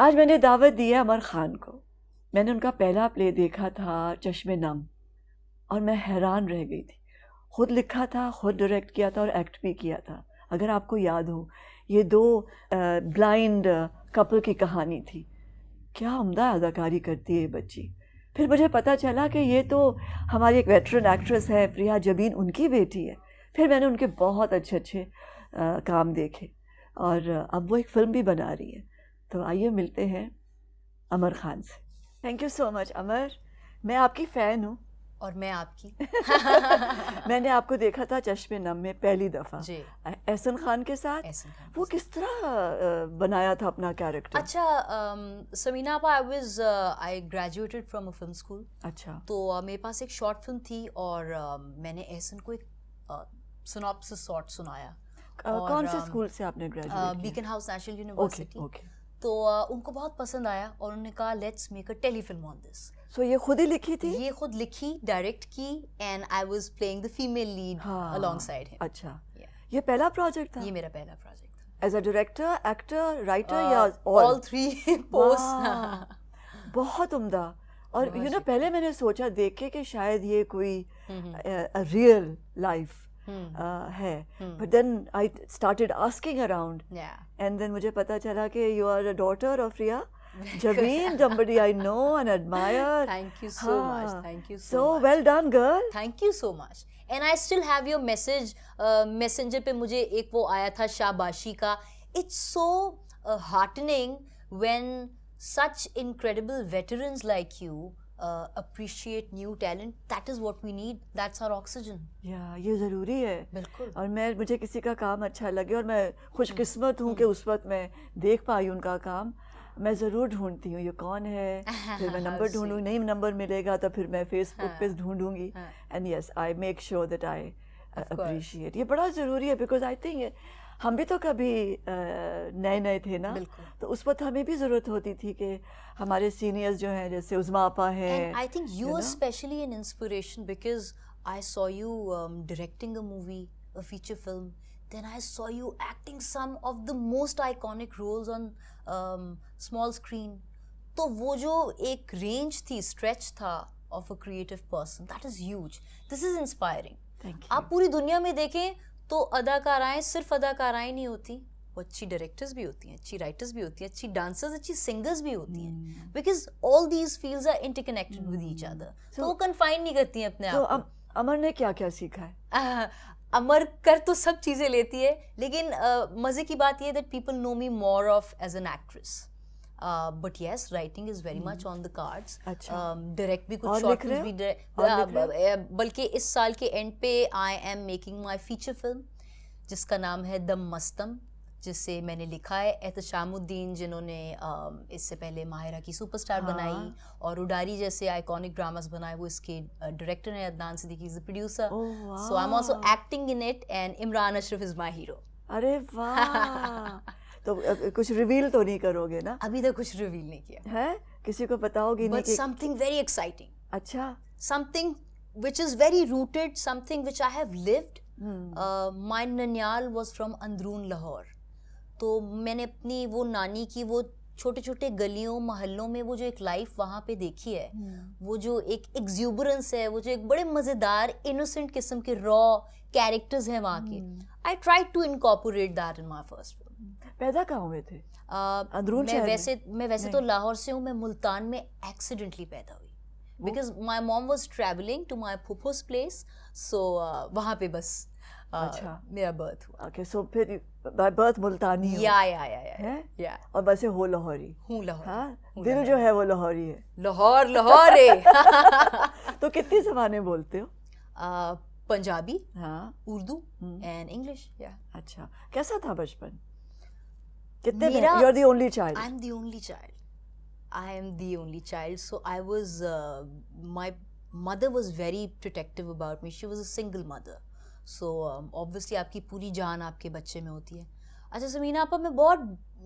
आज मैंने दावत दी है अमर खान को। मैंने उनका पहला प्ले देखा था चश्मे नम, और मैं हैरान रह गई थी। खुद लिखा था, खुद डायरेक्ट किया था और एक्ट भी किया था। अगर आपको याद हो, ये दो ब्लाइंड कपल की कहानी थी। क्या उम्दा अदाकारी करती है ये बच्ची। फिर मुझे पता चला कि ये तो हमारी एक वेटरन एक्ट्रेस है फ़रिया जबीन, उनकी बेटी है। फिर मैंने उनके बहुत अच्छे अच्छे काम देखे, और अब वो एक फ़िल्म भी बना रही है। तो आइए मिलते हैं अमर खान से। थैंक यू सो मच अमर, मैं आपकी फ़ैन हूँ। और मैं आपकी। मैंने आपको देखा था चश्मे नम में पहली दफ़ा जी। एहसन खान के साथ। एहसन खान वो किस तरह बनाया था अपना कैरेक्टर? अच्छा, समीना आपा, I graduated from a film school. अच्छा। तो मेरे पास एक शॉर्ट फिल्म थी और मैंने एहसन को एक सिनॉप्सिस शॉर्ट सुनाया। कौन से स्कूल से आपने ग्रेजुएट किया? Beaconhouse National University. Okay. तो उनको बहुत पसंद आया और उन्होंने कहा let's make a telefilm on this. So ये खुद ही लिखी थी? ये खुद लिखी, डायरेक्ट की, and I was playing the female lead alongside him. अच्छा, ये पहला प्रोजेक्ट था? ये मेरा पहला प्रोजेक्ट था। As a director, actor, writer या ऑल थ्री पोस्ट। बहुत उम्दा। और यू नो पहले मैंने सोचा देख के कि शायद ये कोई रियल लाइफ है, but then I started asking around, and then मुझे पता चला कि you are a daughter of Faria Jabeen, somebody I know and admire. Thank you so much. Thank you so much. Well done, girl. Thank you so much. And I still have your message. Messenger पे मुझे एक वो आया था शाबाशी का. It's so heartening when such incredible veterans like you appreciate new talent. That is what we need. That's our oxygen. Yeah, ये ज़रूरी है. बिल्कुल. और मुझे किसी का काम अच्छा लगे और मैं खुशकिस्मत हूँ कि उस वक्त मैं देख पाई उनका काम, मैं ज़रूर ढूंढती हूँ ये कौन है, फिर मैं नंबर ढूंढूंगी, नहीं नंबर मिलेगा तो फिर मैं फेसबुक पे ढूंढूंगी, and yes I make sure that I appreciate. ये बड़ा ज़रूरी है, बिकॉज आई थिंक हम भी तो कभी नए थे ना, तो उस वक्त हमें भी ज़रूरत होती थी कि हमारे सीनियर्स जो हैं, जैसे उज़मा आपा हैं। I think you are specially an inspiration because I saw you directing a movie, a feature film. Then I saw you acting some of the most iconic roles on small screen. तो वो जो एक range थी, stretch था of a creative person, that is huge. This is inspiring. Thank you. आप पूरी दुनिया में देखें तो अदाकाराएं सिर्फ अदाकाराएं नहीं होती, वो अच्छी डायरेक्टर्स भी होती हैं, अच्छी राइटर्स भी होती हैं, अच्छी डांसर्स, अच्छी सिंगर्स भी होती हैं, because all these fields are interconnected with each other. तो वो confine नहीं करती हैं अपने आप को. तो अमर ने क्या क्या सीखा है? अमर कर तो सब चीज़ें लेती है, लेकिन मज़े की बात ये that people know me more of as an actress, but yes writing is very much on the cards. Direct भी कुछ शॉर्ट फिल्म भी, बल्कि इस साल के एंड पे I am making my feature film जिसका नाम है दम मस्तम, जिसे मैंने लिखा है एहतशामुद्दीन, जिन्होंने इससे पहले माहिरा की सुपरस्टार बनाई और उडारी जैसे आइकॉनिक ड्रामास बनाए, वो इसके डायरेक्टर हैं. Adnan Siddiqui is the producer, so I am also acting in it, and Imran Ashraf is my hero. अरे वाह. तो कुछ रिवील तो नहीं करोगे ना? अभी तक कुछ रिवील नहीं किया है, किसी को बताओगे नहीं? But something very exciting. अच्छा. Something which is very rooted, something which I have lived. My ननियाल वाज फ्रॉम अंदरून लाहौर. तो मैंने अपनी वो नानी की वो छोटे छोटे गलियों मोहल्लों में वो जो एक लाइफ वहाँ पे देखी है, वो जो एक एक्सूबरेंस है, वो जो एक बड़े मज़ेदार इनोसेंट किस्म के रॉ कैरेक्टर्स हैं वहाँ के. I try to incorporate that in my first film. पैदा कहाँ हुए थे? अंदरून शहर में? मैं वैसे तो लाहौर से हूँ. मैं मुल्तान में एक्सीडेंटली पैदा हुई because my mom was travelling to my फूफूस प्लेस, सो वहाँ पे बस मेरा बर्थ हुआ. ओके, सो फिर बाय बर्थ मुल्तानी हो? या और वैसे हो लाहौरी? हूँ लाहौरी. हाँ, दिल जो है वो लाहौरी है. लाहौर है. तो कितनी ज़बानें बोलते हो? Punjabi, Urdu and English. अच्छा, कैसा था बचपन? कितने you are the only child? I am the only child. I am the only child, so I was my mother was very protective about me. She was a single mother, so obviously आपकी पूरी जान आपके बच्चे में होती है. अच्छा समीना आपा,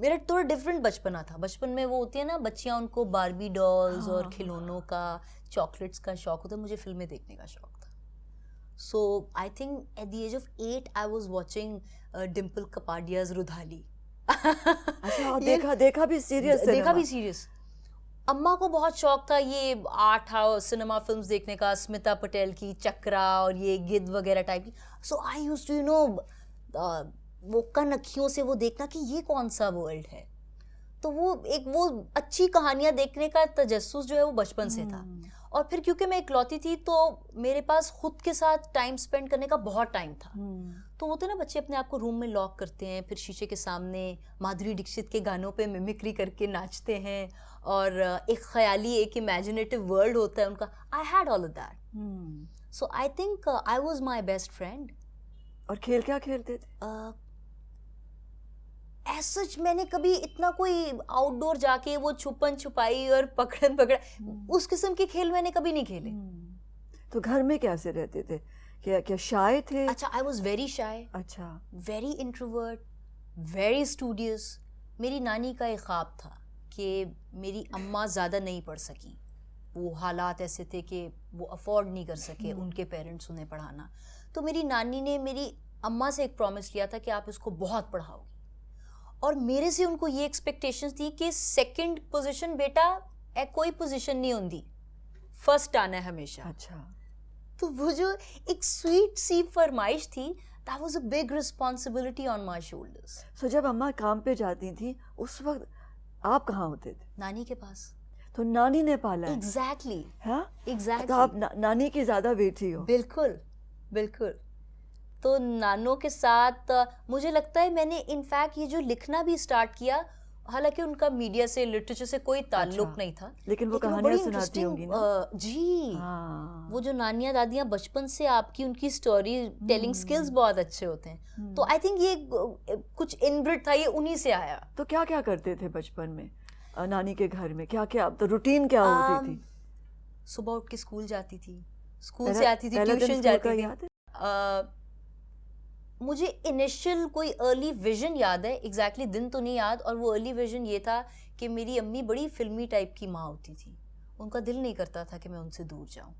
मेरा थोड़ा डिफरेंट बचपना था. बचपन में वो होती है ना बच्चियाँ, उनको बारबी डॉल्स और खिलौनों का, चॉकलेट्स का शौक होता है. मुझे फिल्में देखने का शौक था. So I think at the age of 8 I was watching Dimple Kapadia's Rudhali. अच्छा, और देखा भी सीरियस देखा भी सीरियस। अम्मा को बहुत शौक था ये आर्ट हाउस सिनेमा फिल्म्स देखने का, स्मिता पटेल की चक्रा और ये गिद्ध वगैरह टाइप की। सो आई यूज्ड टू वो कनखियों से वो देखना कि ये कौन सा वर्ल्ड है। तो वो अच्छी कहानियां देखने का तजस्सुस जो है वो बचपन से था। और फिर क्योंकि मैं इकलौती थी तो मेरे पास खुद के साथ टाइम स्पेंड करने का बहुत टाइम था। तो वो तो ना बच्चे अपने आप को रूम में लॉक करते हैं, फिर शीशे के सामने माधुरी दीक्षित के गानों पे मिमिक्री करके नाचते हैं, और एक ख्याली एक इमेजिनेटिव वर्ल्ड होता है उनका। I had all of that. So I think I was my best friend. और खेल क्या खेलते थे? एज सच मैंने कभी इतना कोई आउटडोर जाके वो छुपन छुपाई और पकड़न पकड़ा उस किस्म के खेल मैंने कभी नहीं खेले। तो घर में कैसे रहते थे? क्या शाय थे? अच्छा, आई वॉज वेरी शाय। अच्छा, वेरी इंट्रोवर्ट, वेरी स्टूडियस। मेरी नानी का एक ख्वाब था कि मेरी अम्मा ज़्यादा नहीं पढ़ सकी, वो हालात ऐसे थे कि वो अफोर्ड नहीं कर सके उनके पेरेंट्स उन्हें पढ़ाना। तो मेरी नानी ने मेरी अम्मा से एक प्रॉमिस किया था कि आप इसको बहुत पढ़ाओगी, और मेरे से उनको ये एक्सपेक्टेशंस थी कि सेकंड पोजीशन बेटा कोई पोजीशन नहीं होती, फर्स्ट आना है हमेशा। अच्छा, तो वो जो एक स्वीट सी फरमाइश थी, that was a big responsibility on my shoulders. So जब अम्मा काम पे जाती थी उस वक्त आप कहाँ होते थे? नानी के पास। तो नानी ने पाला है? Exactly. हाँ? Exactly. तो आप नानी की ज्यादा बेटी हो? बिल्कुल बिल्कुल। तो नानों के साथ मुझे लगता है मैंने इनफैक्ट ये जो लिखना भी स्टार्ट किया, हालांकि उनका मीडिया से लिटरेचर से कोई ताल्लुक अच्छा, नहीं था, लेकिन वो कहानियां सुनाती होंगी ना? जी हाँ। वो जो नानियां दादियां बचपन से आपकी उनकी स्टोरी टेलिंग स्किल्स बहुत अच्छे होते हैं। तो आई थिंक ये कुछ इनब्रिड था, ये उन्हीं से आया। तो क्या क्या करते थे बचपन में नानी के घर में? क्या क्या तो रूटीन क्या होती थी? सुबह उठ के स्कूल जाती थी, स्कूल से आती थी, ट्यूशन जाती थी। मुझे इनिशियल कोई अर्ली विजन याद है, एग्जैक्टली दिन तो नहीं याद, और वो अर्ली विजन ये था कि मेरी अम्मी बड़ी फिल्मी टाइप की माँ होती थी, उनका दिल नहीं करता था कि मैं उनसे दूर जाऊं।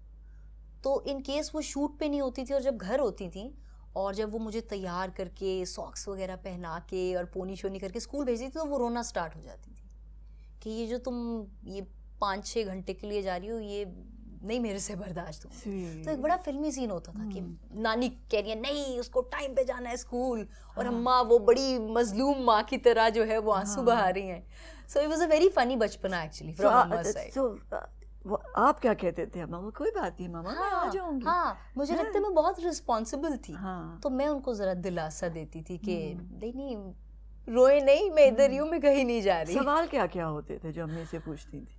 तो इन केस वो शूट पे नहीं होती थी और जब घर होती थी और जब वो मुझे तैयार करके सॉक्स वगैरह पहना के और पोनी शोनी करके स्कूल भेजती थी, तो वो रोना स्टार्ट हो जाती थी कि ये जो तुम ये 5-6 घंटे के लिए जा रही हो, ये नहीं मेरे से बर्दाश्त होगा। तो एक बड़ा फिल्मी सीन होता था कि नानी कह रही है नहीं उसको टाइम पे जाना है स्कूल, और अम्मा वो बड़ी मजलूम माँ की तरह जो है वो आंसू बहा रही हैं। So it was a very funny बचपना एक्चुअली फ्रॉम मम्मा's साइड। वो आप क्या कहते थे? मामा कोई बात नहीं मामा, मैं आ जाऊंगी। हाँ, मुझे लगता है मैं बहुत रिस्पॉन्सिबल थी। हाँ। तो मैं उनको जरा दिलासा देती थी कि नहीं रोए नहीं, मैं इधर ही हूँ, मैं कहीं नहीं जा रही। सवाल क्या क्या होते थे जो अम्मी से पूछती थी?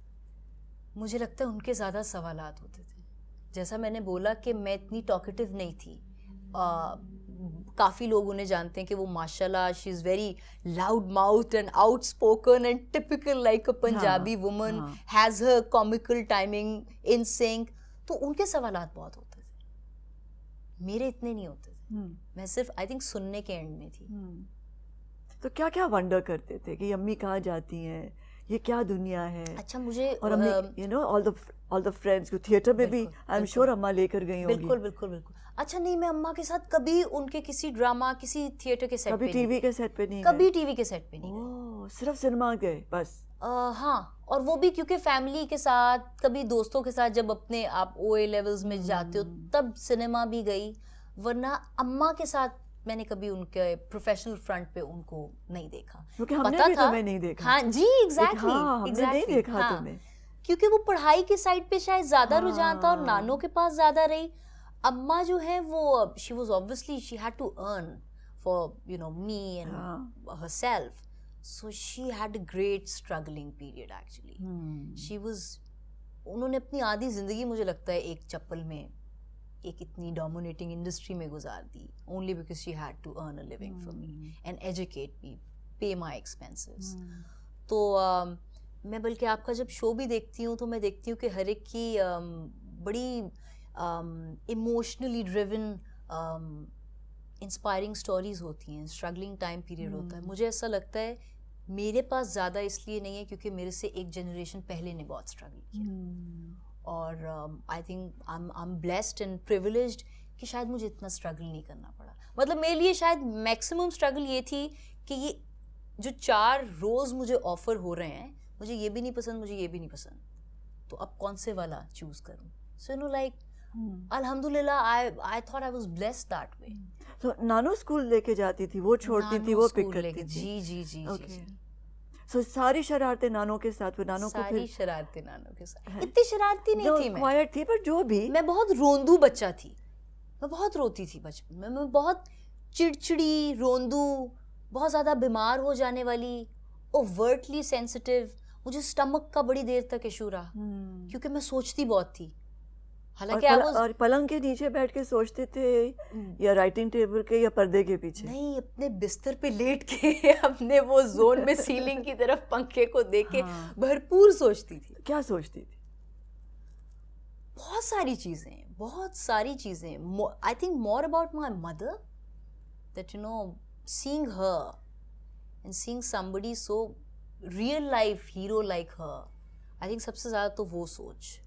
मुझे लगता है उनके ज़्यादा सवालात होते थे। जैसा मैंने बोला कि मैं इतनी टॉकेटिव नहीं थी। काफ़ी लोग उन्हें जानते हैं कि वो माशाल्लाह she is very loud mouth and outspoken and typical like a Punjabi woman, has her comical timing in sync. तो उनके सवालात बहुत होते थे, मेरे इतने नहीं होते थे। मैं सिर्फ आई थिंक सुनने के एंड में थी। तो क्या क्या वंडर करते थे कि अम्मी कहाँ जाती हैं, ये क्या दुनिया है? अच्छा, मुझे और अम्मी you know all the friends को थिएटर में भी आई एम श्योर अम्मा लेकर गई होंगी। बिल्कुल बिल्कुल बिल्कुल। अच्छा नहीं, मैं अम्मा के साथ कभी उनके किसी ड्रामा किसी थिएटर के सेट पे, कभी टीवी के सेट पे नहीं? कभी टीवी के सेट पे नहीं। ओह, सिर्फ सिनेमा गए बस? हाँ, और वो भी क्योंकि फैमिली के साथ, कभी दोस्तों के साथ, जब अपने आप OA लेवल्स में जाते हो तब सिनेमा भी गई, वरना अम्मा के साथ मैंने कभी उनके प्रोफेशनल फ्रंट पे उनको नहीं देखा। क्योंकि हमने भी तुम्हें नहीं देखा। हाँ जी, एग्जैक्टली। हाँ, हमने नहीं देखा तुम्हें, क्योंकि वो पढ़ाई के साइड पे शायद ज्यादा रुझान था और नानों के पास ज्यादा रही। अम्मा जो है वो she was obviously she had to earn for you know me and herself, so she had a great struggling period actually. She was, उन्होंने अपनी आधी जिंदगी मुझे लगता है एक चप्पल में एक इतनी डोमिनेटिंग इंडस्ट्री में गुजार दी, only because she had to earn a living for me and educate me, pay my expenses. तो मैं बल्कि आपका जब शो भी देखती हूँ तो मैं देखती हूँ कि हर एक की बड़ी इमोशनली ड्रिवन इंस्पायरिंग स्टोरीज होती हैं, स्ट्रगलिंग टाइम पीरियड होता है। मुझे ऐसा लगता है मेरे पास ज़्यादा इसलिए नहीं है क्योंकि मेरे से एक जनरेशन पहले ने बहुत स्ट्रगल किया, और I think I am blessed and privileged कि शायद मुझे इतना स्ट्रगल नहीं करना पड़ा। मतलब मेरे लिए शायद मैक्सिमम स्ट्रगल ये थी कि ये जो 4 रोज मुझे ऑफर हो रहे हैं, मुझे ये भी नहीं पसंद, मुझे ये भी नहीं पसंद, तो अब कौन से वाला चूज करूं? सो नो लाइक अल्हम्दुलिल्लाह I thought I was blessed that way. तो नानो स्कूल लेके जाती थी, वो छोड़ती थी, वो पिक करती थी. जी जी जी जी. सो सारी शरारतें नानो के साथ, वो नानो को सारी फिर शरारतें नानो के साथ. इतनी शरारती नहीं थी मैं. क्वाइट थी, पर जो भी. मैं बहुत रोंदू बच्चा थी. मैं बहुत रोती थी बचपन में. मैं बहुत चिड़चिड़ी, रोंदू, बहुत ज़्यादा बीमार हो जाने वाली, ओवर्टली सेंसिटिव. मुझे स्टमक का बड़ी देर तक इशू रहा क्योंकि मैं सोचती बहुत थी. हालांकि और पलंग के नीचे बैठ के सोचते थे या राइटिंग टेबल के या पर्दे के पीछे? नहीं, अपने बिस्तर पे लेट के अपने वो जोन में सीलिंग की तरफ पंखे को देख के भरपूर सोचती थी. क्या सोचती थी? बहुत सारी चीजें, बहुत सारी चीजें. I think more about my mother, that you know, seeing her and seeing somebody so real life hero like her. I think सबसे ज्यादा तो वो सोच.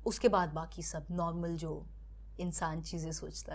उसके बाद बाकी सब नॉर्मल जो इंसान चीजें सोचता